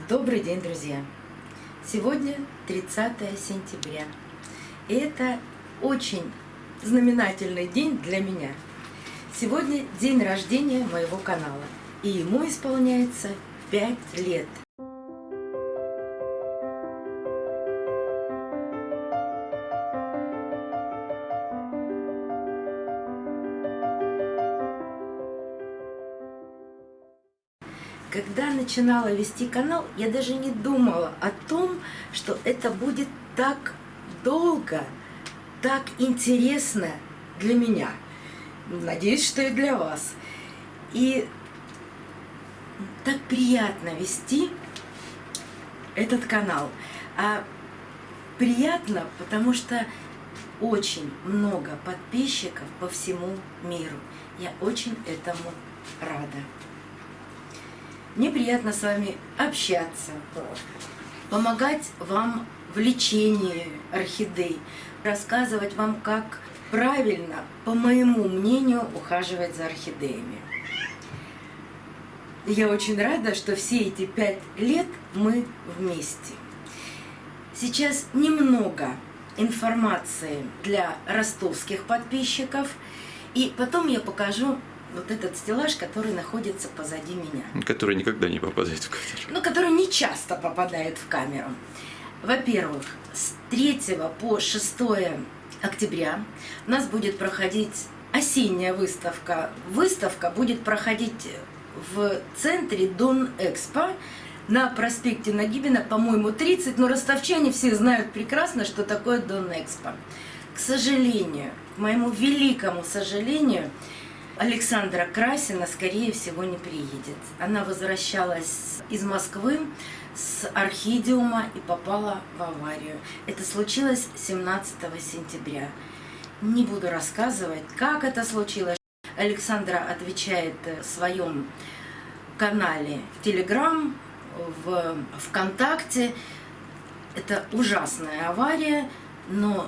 Добрый день, друзья! Сегодня 30 сентября. И это очень знаменательный день для меня. Сегодня день рождения моего канала. И ему исполняется 5 лет. Когда начинала вести канал, я даже не думала о том, что это будет так долго, так интересно для меня. Надеюсь, что и для вас. И так приятно вести этот канал. А приятно, потому что очень много подписчиков по всему миру. Я очень этому рада. Мне приятно с вами общаться, помогать вам в лечении орхидей, рассказывать вам, как правильно, по моему мнению, ухаживать за орхидеями. Я очень рада, что все эти 5 лет мы вместе. Сейчас немного информации для ростовских подписчиков, и потом я покажу вот этот стеллаж, который находится позади меня. Который никогда не попадает в камеру. Ну, который не часто попадает в камеру. Во-первых, с 3 по 6 октября у нас будет проходить осенняя выставка. Выставка будет проходить в центре Дон Экспо на проспекте Нагибина, по-моему, 30. Но ростовчане все знают прекрасно, что такое Дон Экспо. К сожалению, к моему великому сожалению, Александра Красина, скорее всего, не приедет. Она возвращалась из Москвы с орхидеума и попала в аварию. Это случилось 17 сентября. Не буду рассказывать, как это случилось. Александра отвечает в своем канале в Telegram, в ВКонтакте. Это ужасная авария, но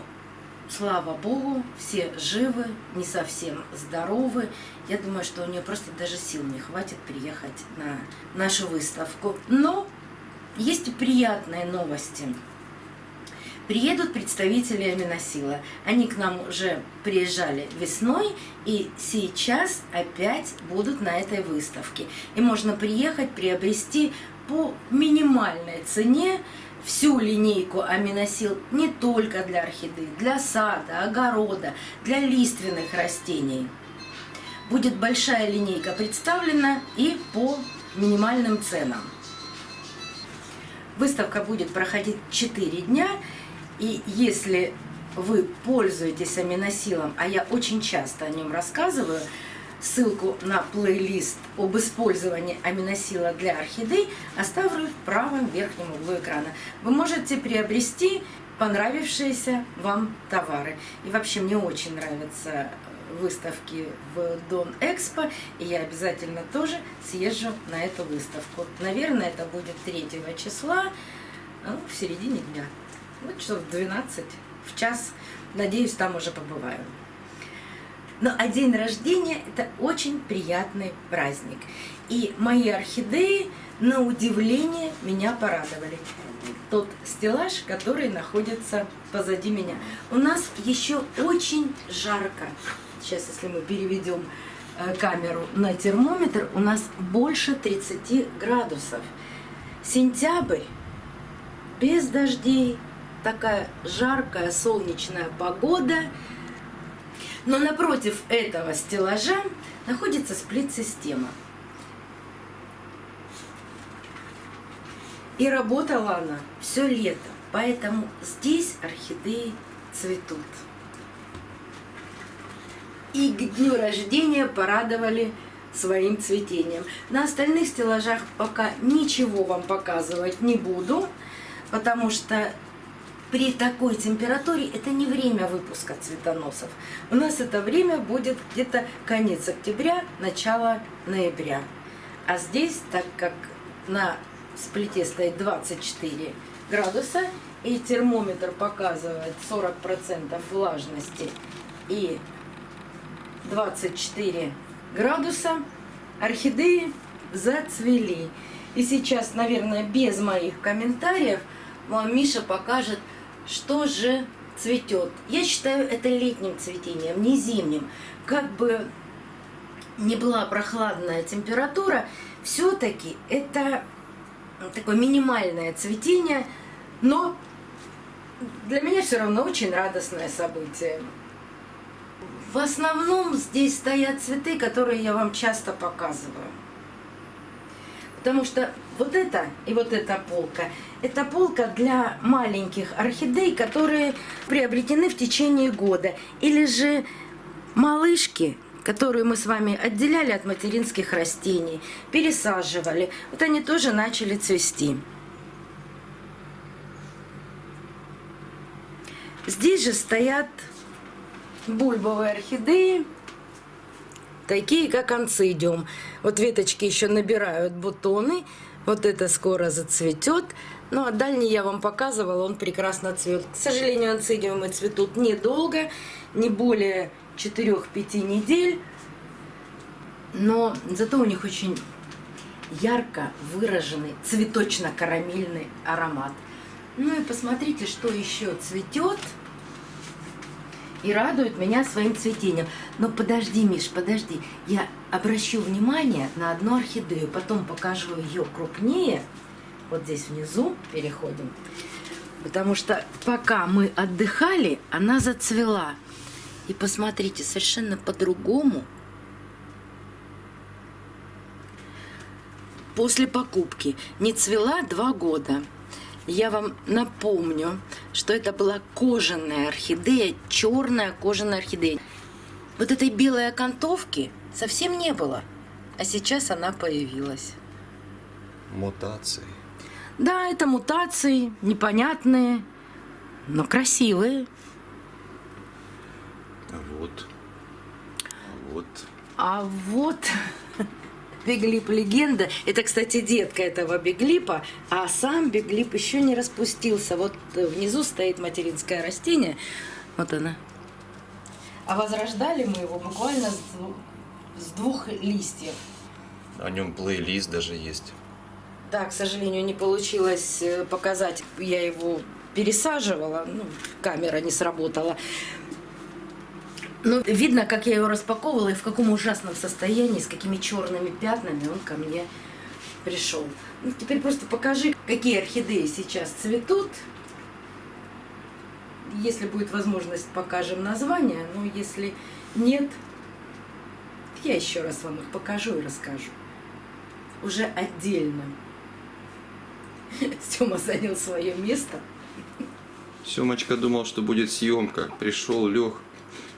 слава Богу, все живы, не совсем здоровы. Я думаю, что у нее просто даже сил не хватит приехать на нашу выставку. Но есть и приятные новости. Приедут представители Аминосила. Они к нам уже приезжали весной и сейчас опять будут на этой выставке. И можно приехать, приобрести по минимальной цене всю линейку Аминосил не только для орхидей, для сада, огорода, для лиственных растений. Будет большая линейка представлена и по минимальным ценам. Выставка будет проходить 4 дня, и если вы пользуетесь Аминосилом, а я очень часто о нем рассказываю, ссылку на плейлист об использовании Аминосила для орхидей оставлю в правом верхнем углу экрана. Вы можете приобрести понравившиеся вам товары. И вообще мне очень нравятся выставки в Дон Экспо, и я обязательно тоже съезжу на эту выставку. Наверное, это будет 3 числа, в середине дня. Вот часов в 12, в час. Надеюсь, там уже побываю. Ну, а день рождения – это очень приятный праздник. И мои орхидеи, на удивление, меня порадовали. Тот стеллаж, который находится позади меня. У нас еще очень жарко. Сейчас, если мы переведем камеру на термометр, у нас больше 30 градусов. Сентябрь, без дождей, такая жаркая солнечная погода. Но напротив этого стеллажа находится сплит-система. И работала она все лето, поэтому здесь орхидеи цветут. И к дню рождения порадовали своим цветением. На остальных стеллажах пока ничего вам показывать не буду, потому что при такой температуре это не время выпуска цветоносов. У нас это время будет где-то конец октября, начало ноября. А здесь, так как на сплите стоит 24 градуса и термометр показывает 40% влажности и 24 градуса, орхидеи зацвели. И сейчас, наверное, без моих комментариев вам Миша покажет, что же цветет. Я считаю это летним цветением, не зимним. Как бы не была прохладная температура, все-таки это такое минимальное цветение, но для меня все равно очень радостное событие. В основном здесь стоят цветы, которые я вам часто показываю. Потому что вот это и вот эта полка, это полка для маленьких орхидей, которые приобретены в течение года. Или же малышки, которые мы с вами отделяли от материнских растений, пересаживали. Вот они тоже начали цвести. Здесь же стоят бульбовые орхидеи, такие как анцидиум. Вот веточки еще набирают бутоны. Вот это скоро зацветет. Ну а дальний я вам показывала, он прекрасно цветет. К сожалению, анцидиумы цветут недолго, не более 4-5 недель. Но зато у них очень ярко выраженный цветочно-карамельный аромат. Ну и посмотрите, что еще цветет и радует меня своим цветением. Но подожди, Миш, подожди. Я обращу внимание на одну орхидею, потом покажу ее крупнее. Вот здесь внизу переходим. Потому что пока мы отдыхали, она зацвела. И посмотрите, совершенно по-другому. После покупки не цвела 2 года. Я вам напомню, что это была кожаная орхидея, черная кожаная орхидея. Вот этой белой окантовки совсем не было, а сейчас она появилась. Мутации. Да, это мутации, непонятные, но красивые. Вот. Вот. А вот биглип легенда. Это, кстати, детка этого биглипа, а сам биглип еще не распустился. Вот внизу стоит материнское растение. Вот она. А возрождали мы его буквально с 2 листьев. О нем плейлист даже есть. Да, к сожалению, не получилось показать. Я его пересаживала, ну, камера не сработала. Но видно, как я его распаковывала и в каком ужасном состоянии, с какими черными пятнами он ко мне пришел. Ну, теперь просто покажи, какие орхидеи сейчас цветут. Если будет возможность, покажем название, но если нет, я еще раз вам их покажу и расскажу. Уже отдельно. Сёма занял свое место. Семочка думал, что будет съемка. Пришел, лег.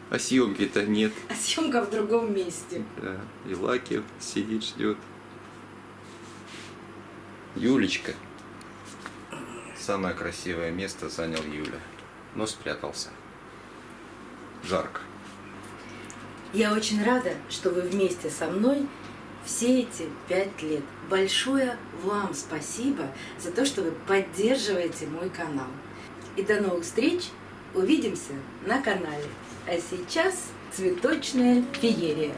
А съемки-то нет. А съемка в другом месте. Да. И Лаки сидит, ждет. Юлечка. Самое красивое место занял Юля. Но спрятался. Жарко. Я очень рада, что вы вместе со мной все эти 5 лет. Большое вам спасибо за то, что вы поддерживаете мой канал. И до новых встреч. Увидимся на канале. А сейчас цветочная феерия.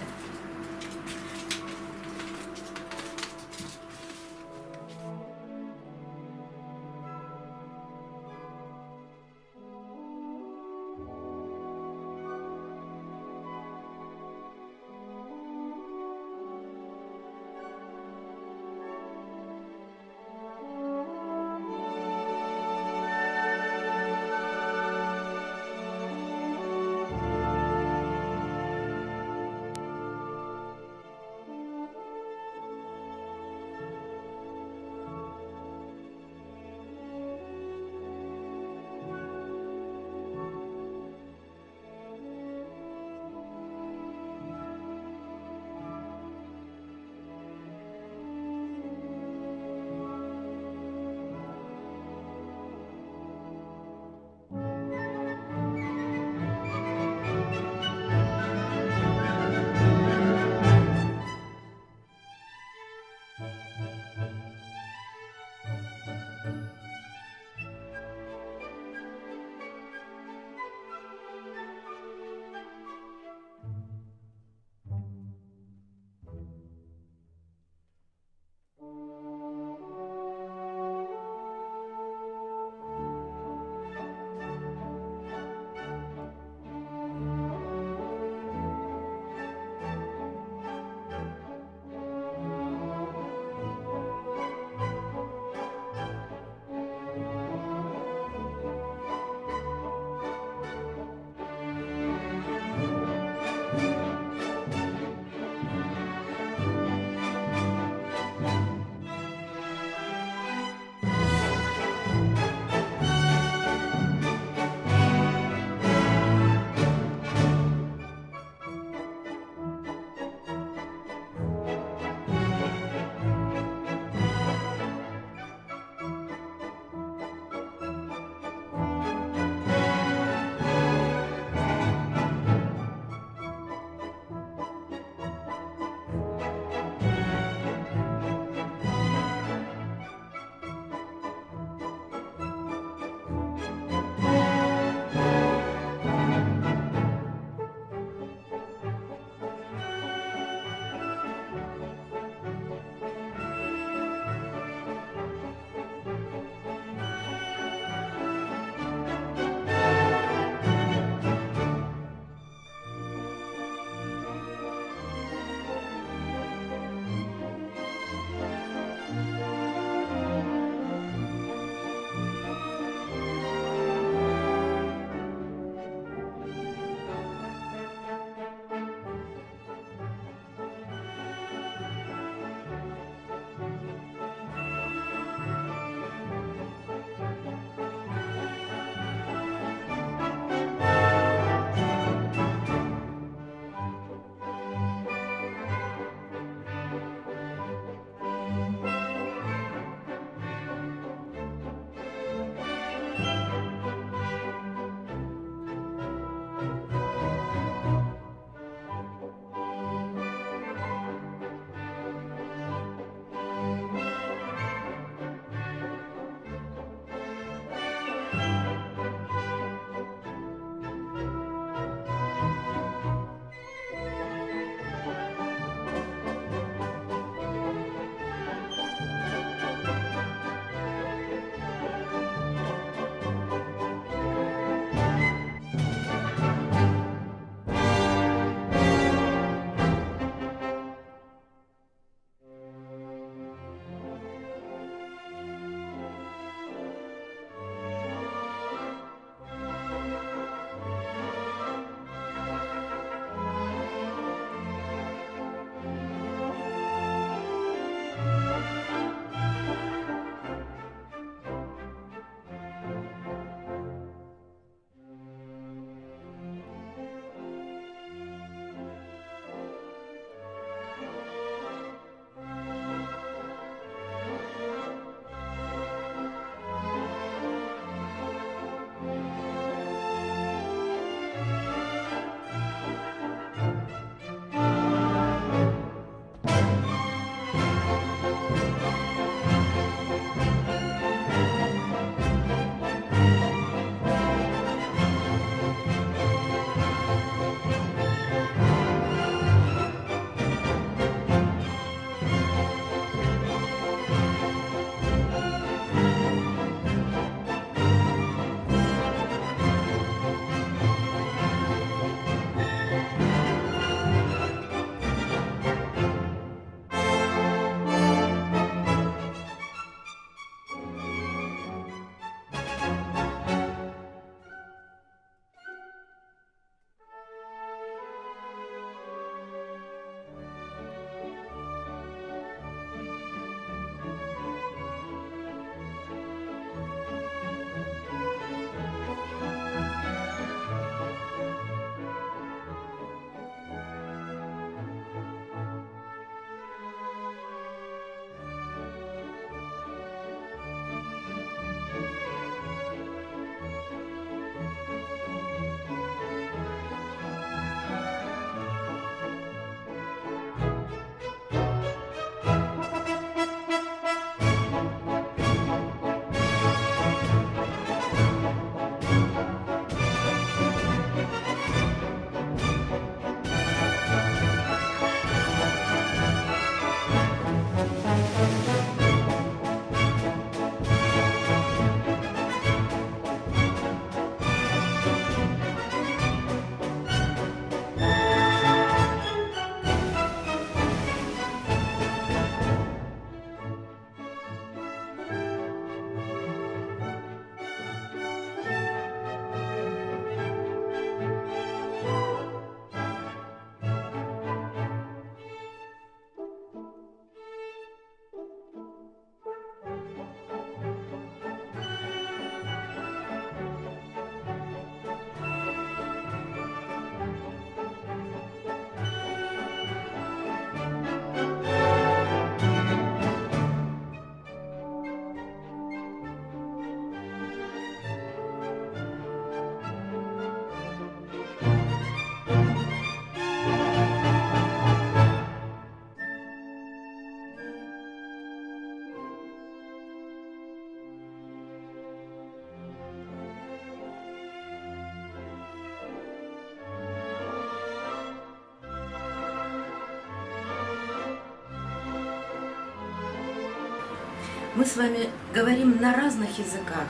Мы с вами говорим на разных языках,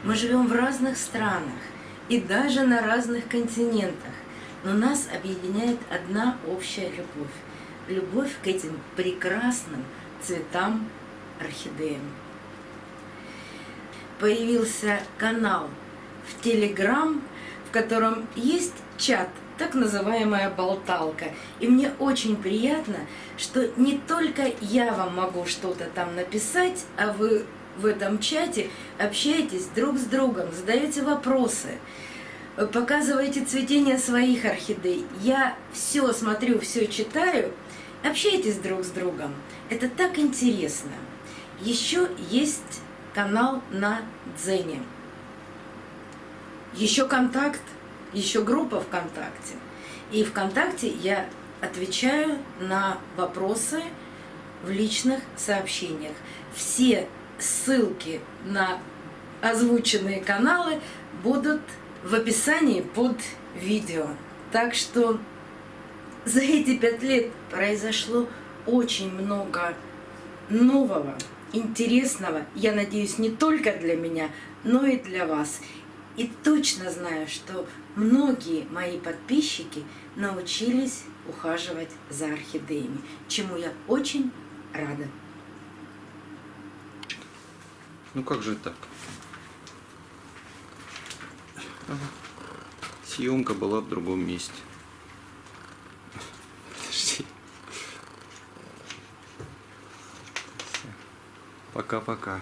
мы живем в разных странах и даже на разных континентах, но нас объединяет одна общая любовь. Любовь к этим прекрасным цветам, орхидеям. Появился канал в Телеграм, в котором есть чат, так называемая болталка. И мне очень приятно, что не только я вам могу что-то там написать, а вы в этом чате общаетесь друг с другом, задаете вопросы, показываете цветение своих орхидей. Я все смотрю, все читаю. Общайтесь друг с другом. Это так интересно. Еще есть канал на Дзене. Еще контакт, еще группа ВКонтакте. И ВКонтакте я отвечаю на вопросы в личных сообщениях. Все ссылки на озвученные каналы будут в описании под видео. Так что за эти 5 лет произошло очень много нового, интересного, я надеюсь, не только для меня, но и для вас. И точно знаю, что многие мои подписчики научились ухаживать за орхидеями, чему я очень рада. Ну как же так? Съемка была в другом месте. Подожди. Пока-пока.